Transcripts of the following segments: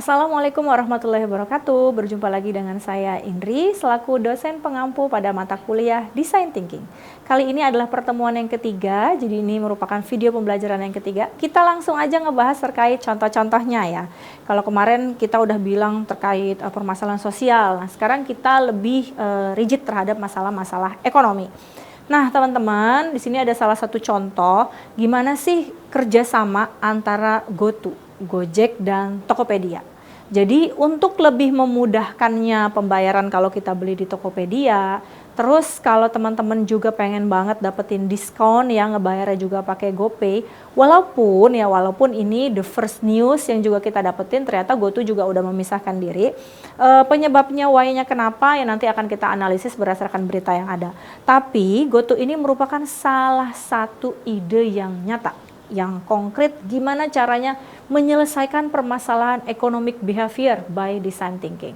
Assalamualaikum warahmatullahi wabarakatuh. Berjumpa lagi dengan saya Indri selaku dosen pengampu pada mata kuliah Design Thinking. Kali ini adalah pertemuan yang ketiga, jadi ini merupakan video pembelajaran yang ketiga. Kita langsung aja ngebahas terkait contoh-contohnya ya. Kalau kemarin kita udah bilang terkait permasalahan sosial, nah sekarang kita lebih rigid terhadap masalah-masalah ekonomi. Nah, teman-teman, di sini ada salah satu contoh gimana sih kerjasama antara GoTo, Gojek dan Tokopedia. Jadi untuk lebih memudahkannya pembayaran kalau kita beli di Tokopedia, terus kalau teman-teman juga pengen banget dapetin diskon yang ngebayarnya juga pakai GoPay, walaupun ini the first news yang juga kita dapetin, ternyata GoTo juga udah memisahkan diri. Penyebabnya, why-nya kenapa ya nanti akan kita analisis berdasarkan berita yang ada. Tapi GoTo ini merupakan salah satu ide yang nyata, yang konkret gimana caranya menyelesaikan permasalahan economic behavior by design thinking.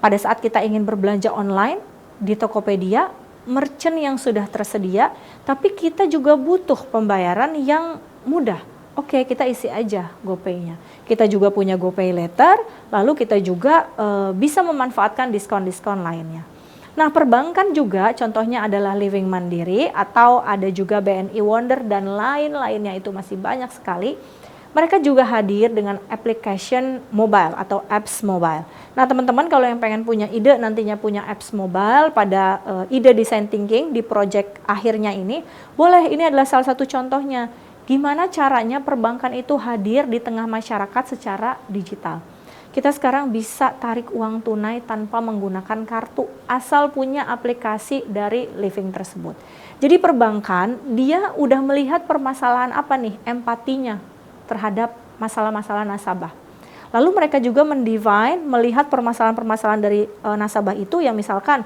Pada saat kita ingin berbelanja online di Tokopedia, merchant yang sudah tersedia, tapi kita juga butuh pembayaran yang mudah. Oke, kita isi aja GoPay-nya. Kita juga punya GoPay Later, lalu kita juga bisa memanfaatkan diskon-diskon lainnya. Nah, perbankan juga contohnya adalah Living Mandiri atau ada juga BNI Wonder dan lain-lainnya, itu masih banyak sekali. Mereka juga hadir dengan application mobile atau apps mobile. Nah, teman-teman kalau yang pengen punya ide nantinya punya apps mobile pada ide design thinking di project akhirnya ini, boleh, ini adalah salah satu contohnya. Gimana caranya perbankan itu hadir di tengah masyarakat secara digital. Kita sekarang bisa tarik uang tunai tanpa menggunakan kartu, asal punya aplikasi dari Living tersebut. Jadi perbankan, dia udah melihat permasalahan apa nih, empatinya terhadap masalah-masalah nasabah. Lalu mereka juga melihat permasalahan-permasalahan dari nasabah itu yang misalkan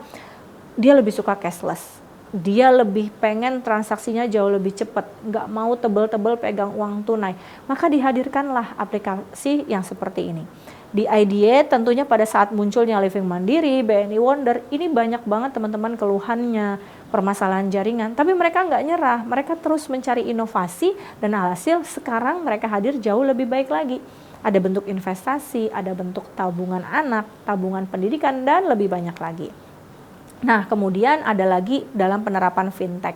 dia lebih suka cashless, dia lebih pengen transaksinya jauh lebih cepat, nggak mau tebel-tebel pegang uang tunai, maka dihadirkanlah aplikasi yang seperti ini. Di IDA tentunya pada saat munculnya Living Mandiri, BNI Wonder, ini banyak banget teman-teman keluhannya, permasalahan jaringan, tapi mereka nggak nyerah, mereka terus mencari inovasi dan alhasil sekarang mereka hadir jauh lebih baik lagi. Ada bentuk investasi, ada bentuk tabungan anak, tabungan pendidikan, dan lebih banyak lagi. Nah, kemudian ada lagi dalam penerapan fintech.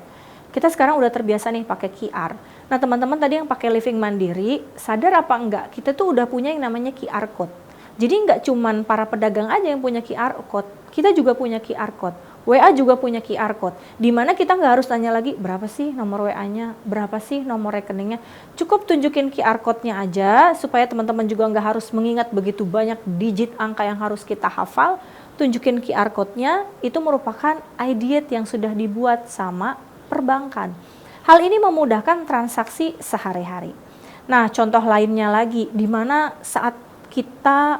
Kita sekarang udah terbiasa nih pakai QR. Nah, teman-teman tadi yang pakai Living Mandiri, sadar apa enggak? Kita tuh udah punya yang namanya QR Code. Jadi nggak cuman para pedagang aja yang punya QR Code, kita juga punya QR Code. WA juga punya QR Code, di mana kita nggak harus tanya lagi berapa sih nomor WA-nya, berapa sih nomor rekeningnya. Cukup tunjukin QR Code-nya aja, supaya teman-teman juga nggak harus mengingat begitu banyak digit angka yang harus kita hafal. Tunjukin QR Code-nya, itu merupakan iDiet yang sudah dibuat sama perbankan. Hal ini memudahkan transaksi sehari-hari. Nah, contoh lainnya lagi, di mana saat kita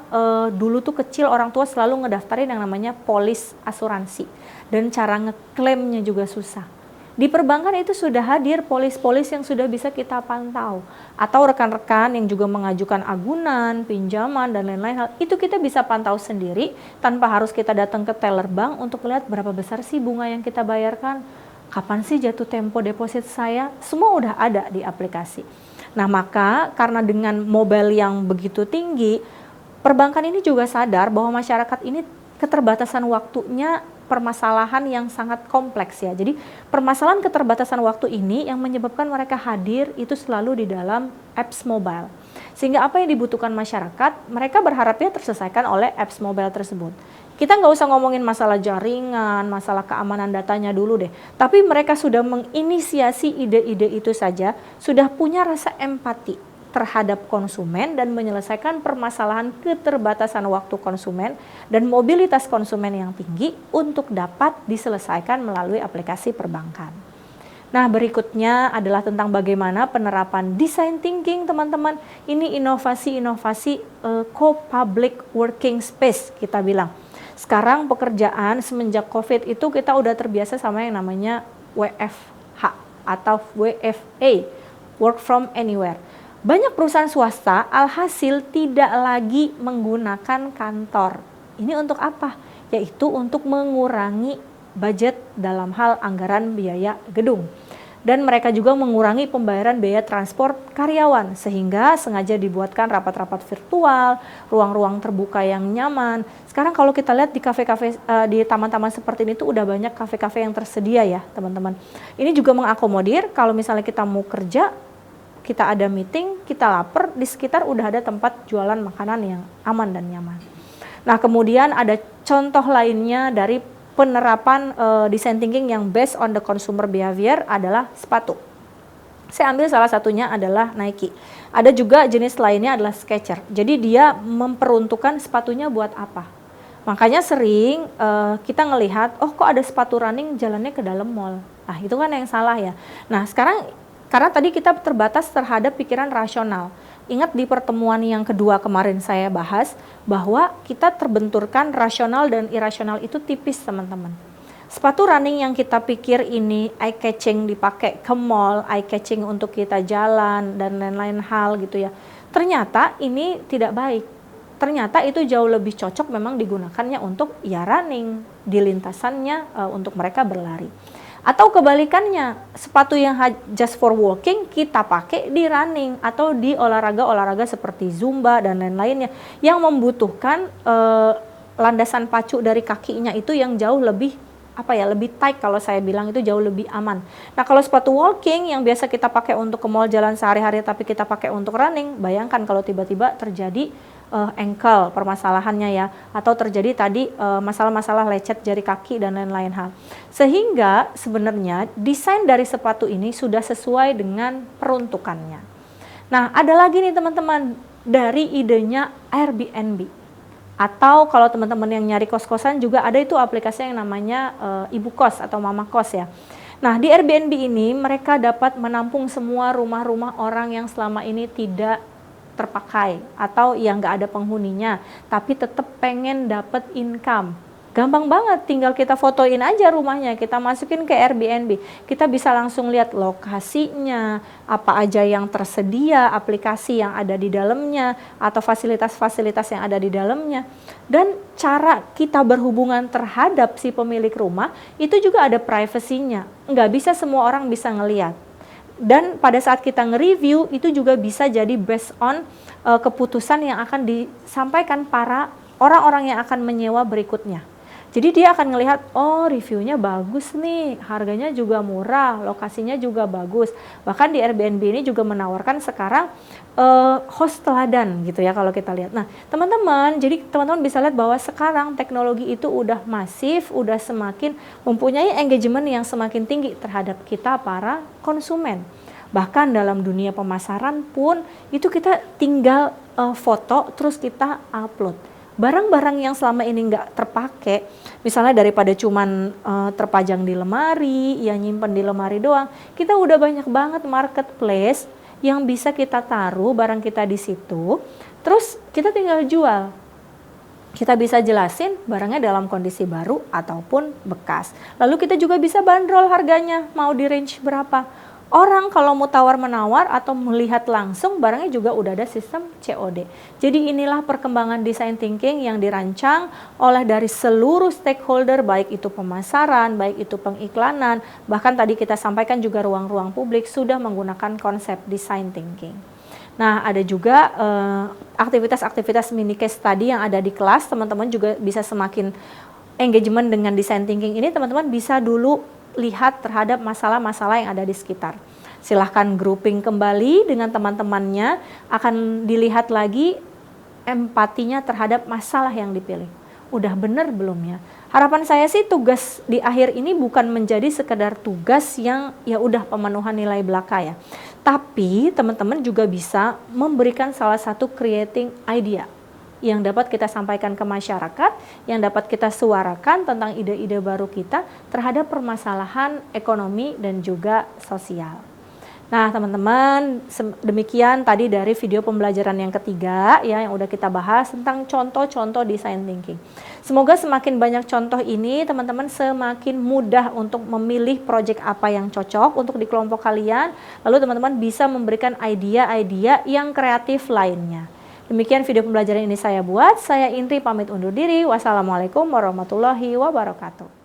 dulu tuh kecil orang tua selalu ngedaftarin yang namanya polis asuransi dan cara ngeklaimnya juga susah. Di perbankan itu sudah hadir polis-polis yang sudah bisa kita pantau, atau rekan-rekan yang juga mengajukan agunan, pinjaman dan lain-lain hal itu kita bisa pantau sendiri tanpa harus kita datang ke teller bank untuk lihat berapa besar sih bunga yang kita bayarkan, kapan sih jatuh tempo deposit saya, semua udah ada di aplikasi. Nah, maka karena dengan mobile yang begitu tinggi, perbankan ini juga sadar bahwa masyarakat ini keterbatasan waktunya permasalahan yang sangat kompleks ya. Jadi permasalahan keterbatasan waktu ini yang menyebabkan mereka hadir itu selalu di dalam apps mobile. Sehingga apa yang dibutuhkan masyarakat, mereka berharapnya terselesaikan oleh apps mobile tersebut. Kita nggak usah ngomongin masalah jaringan, masalah keamanan datanya dulu deh. Tapi mereka sudah menginisiasi ide-ide itu saja, sudah punya rasa empati terhadap konsumen dan menyelesaikan permasalahan keterbatasan waktu konsumen dan mobilitas konsumen yang tinggi untuk dapat diselesaikan melalui aplikasi perbankan. Nah, berikutnya adalah tentang bagaimana penerapan design thinking, teman-teman. Ini inovasi-inovasi co-public working space kita bilang. Sekarang pekerjaan semenjak COVID itu kita udah terbiasa sama yang namanya WFH atau WFA, work from anywhere. Banyak perusahaan swasta alhasil tidak lagi menggunakan kantor. Ini untuk apa? Yaitu untuk mengurangi budget dalam hal anggaran biaya gedung. Dan mereka juga mengurangi pembayaran biaya transport karyawan, sehingga sengaja dibuatkan rapat-rapat virtual, ruang-ruang terbuka yang nyaman. Sekarang kalau kita lihat di kafe-kafe, di taman-taman seperti ini tuh udah banyak kafe-kafe yang tersedia ya teman-teman. Ini juga mengakomodir kalau misalnya kita mau kerja, kita ada meeting, kita lapar, di sekitar udah ada tempat jualan makanan yang aman dan nyaman. Nah, kemudian ada contoh lainnya dari penerapan design thinking yang based on the consumer behavior adalah sepatu. Saya ambil salah satunya adalah Nike. Ada juga jenis lainnya adalah Skechers. Jadi dia memperuntukkan sepatunya buat apa. Makanya sering kita ngelihat, oh kok ada sepatu running jalannya ke dalam mall. Nah itu kan yang salah ya. Nah sekarang karena tadi kita terbatas terhadap pikiran rasional. Ingat di pertemuan yang kedua kemarin saya bahas bahwa kita terbenturkan rasional dan irasional itu tipis teman-teman. Sepatu running yang kita pikir ini eye catching dipakai ke mall, eye catching untuk kita jalan dan lain-lain hal gitu ya. Ternyata ini tidak baik. Ternyata itu jauh lebih cocok memang digunakannya untuk ya running, di lintasannya untuk mereka berlari. Atau kebalikannya, sepatu yang just for walking kita pakai di running atau di olahraga-olahraga seperti Zumba dan lain-lainnya yang membutuhkan landasan pacu dari kakinya itu yang jauh lebih lebih tight, kalau saya bilang itu jauh lebih aman. Nah kalau sepatu walking yang biasa kita pakai untuk ke mall jalan sehari-hari tapi kita pakai untuk running, bayangkan kalau tiba-tiba terjadi ankle permasalahannya ya, atau terjadi tadi masalah-masalah lecet jari kaki dan lain-lain hal. Sehingga sebenarnya desain dari sepatu ini sudah sesuai dengan peruntukannya. Nah ada lagi nih teman-teman dari idenya Airbnb, atau kalau teman-teman yang nyari kos-kosan juga ada itu aplikasi yang namanya Ibu Kos atau Mama Kos ya. Nah di Airbnb ini mereka dapat menampung semua rumah-rumah orang yang selama ini tidak terpakai atau yang nggak ada penghuninya tapi tetap pengen dapat income. Gampang banget, tinggal kita fotoin aja rumahnya, kita masukin ke Airbnb, kita bisa langsung lihat lokasinya, apa aja yang tersedia, aplikasi yang ada di dalamnya atau fasilitas-fasilitas yang ada di dalamnya, dan cara kita berhubungan terhadap si pemilik rumah itu juga ada privasinya, nggak bisa semua orang bisa ngelihat. Dan pada saat kita nge-review itu juga bisa jadi based on keputusan yang akan disampaikan para orang-orang yang akan menyewa berikutnya. Jadi dia akan ngelihat, oh reviewnya bagus nih, harganya juga murah, lokasinya juga bagus. Bahkan di Airbnb ini juga menawarkan sekarang host teladan gitu ya kalau kita lihat. Nah teman-teman, jadi teman-teman bisa lihat bahwa sekarang teknologi itu udah masif, udah semakin mempunyai engagement yang semakin tinggi terhadap kita para konsumen. Bahkan dalam dunia pemasaran pun itu kita tinggal foto terus kita upload. Barang-barang yang selama ini nggak terpakai, misalnya daripada cuman terpajang di lemari, ya nyimpen di lemari doang, kita udah banyak banget marketplace yang bisa kita taruh barang kita di situ, terus kita tinggal jual. Kita bisa jelasin barangnya dalam kondisi baru ataupun bekas. Lalu kita juga bisa bandrol harganya, mau di range berapa. Orang kalau mau tawar-menawar atau melihat langsung barangnya juga udah ada sistem COD. Jadi inilah perkembangan design thinking yang dirancang oleh dari seluruh stakeholder, baik itu pemasaran, baik itu pengiklanan, bahkan tadi kita sampaikan juga ruang-ruang publik sudah menggunakan konsep design thinking. Nah ada juga aktivitas-aktivitas mini case study yang ada di kelas, teman-teman juga bisa semakin engagement dengan design thinking ini, teman-teman bisa dulu lihat terhadap masalah-masalah yang ada di sekitar. Silahkan grouping kembali dengan teman-temannya, akan dilihat lagi empatinya terhadap masalah yang dipilih. Udah bener belum ya? Harapan saya sih tugas di akhir ini bukan menjadi sekedar tugas yang ya udah pemenuhan nilai belaka ya. Tapi teman-teman juga bisa memberikan salah satu creating idea yang dapat kita sampaikan ke masyarakat, yang dapat kita suarakan tentang ide-ide baru kita terhadap permasalahan ekonomi dan juga sosial. Nah teman-teman, demikian tadi dari video pembelajaran yang ketiga ya, yang udah kita bahas tentang contoh-contoh design thinking. Semoga semakin banyak contoh ini teman-teman semakin mudah untuk memilih proyek apa yang cocok untuk di kelompok kalian, lalu teman-teman bisa memberikan ide-ide yang kreatif lainnya. Demikian video pembelajaran ini saya buat. Saya Indri pamit undur diri. Wassalamualaikum warahmatullahi wabarakatuh.